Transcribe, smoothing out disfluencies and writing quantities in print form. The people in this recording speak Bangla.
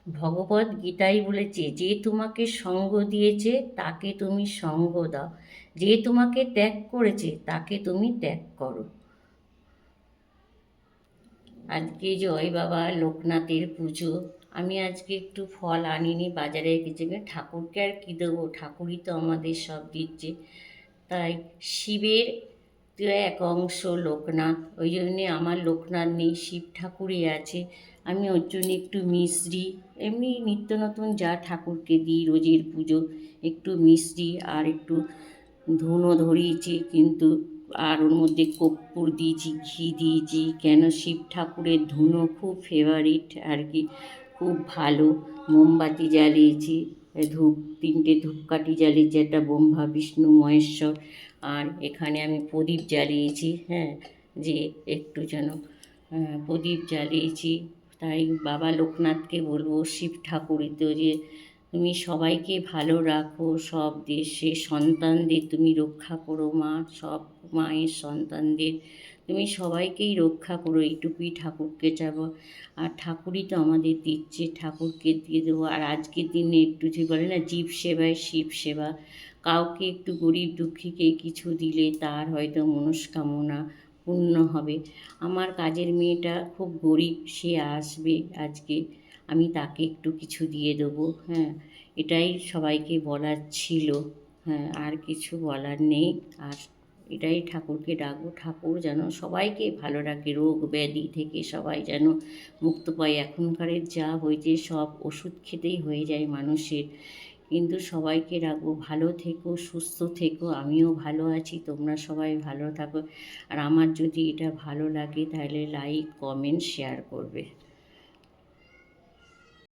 ভগবত গীতাই বলেছে, যে তোমাকে সঙ্গ দিয়েছে তাকে তুমি সঙ্গ দাও, যে তোমাকে ত্যাগ করেছে তাকে তুমি ত্যাগ করো। আজকে জয় বাবা লোকনাথের পুজো। আমি আজকে একটু ফল আনিনি, বাজারে কিছু ঠাকুরকে আর কী দেবো, ঠাকুরই তো আমাদের সব দিচ্ছে। তাই শিবের তো এক অংশ লোকনাথ, ওই জন্যে আমার লোকনাথ নেই, শিব ঠাকুরই আছে। আমি ওর জন্য একটু মিশ্রি, এমনি নিত্য নতুন যা ঠাকুরকে দিই রোজের পুজো, একটু মিশ্রি আর একটু ধুনো ধরিয়েছি, কিন্তু আর ওর মধ্যে কর্পূর দিয়েছি, ঘি দিয়েছি, কেন শিব ঠাকুরের ধুনো খুব ফেভারিট আর কি, খুব ভালো। মোমবাতি জ্বালিয়েছি, ধূপ 3টে ধূপকাঠি জ্বালিয়েছি, একটা ব্রহ্মা বিষ্ণু মহেশ্বর, আর এখানে আমি প্রদীপ জ্বালিয়েছি, হ্যাঁ, যে একটু যেন প্রদীপ জ্বালিয়েছি। তাই বাবা লোকনাথকে বলবো, শিব ঠাকুরই তো, যে তুমি সবাইকে ভালো রাখো, সব দেশে সন্তানদের তুমি রক্ষা করো মা, সব মায়ের সন্তানদের তুমি সবাইকেই রক্ষা করো, এইটুকুই ঠাকুরকে চাবো। আর ঠাকুরই তো আমাদের দিচ্ছে, ঠাকুরকে দিয়ে দেবো। আর আজকের দিনে একটু যে বলে না, জীব সেবায় শিব সেবা, কাউকে একটু গরিব দুঃখীকে কিছু দিলে তার হয়তো মনস্কামনা পূর্ণ হবে। আমার কাজের মেয়েটা খুব গরিব, সে আসবে আজকে, আমি তাকে একটু কিছু দিয়ে দেবো, হ্যাঁ, এটাই সবাইকে বলার ছিল। হ্যাঁ, আর কিছু বলার নেই। আর এটাই ঠাকুরকে ডাকবো, ঠাকুর যেন সবাইকে ভালো রাখে, রোগ ব্যাধি থেকে সবাই যেন মুক্ত পায়। এখনকারের যা হয়েছে সব ওষুধ খেতেই হয়ে যায় মানুষের, কিন্তু সবাইকে রাখবো, ভালো থেকো, সুস্থ থেকো, আমিও ভালো আছি, তোমরা সবাই ভালো থাকো। আর আমার যদি এটা ভালো লাগে তাহলে লাইক কমেন্ট শেয়ার করবে।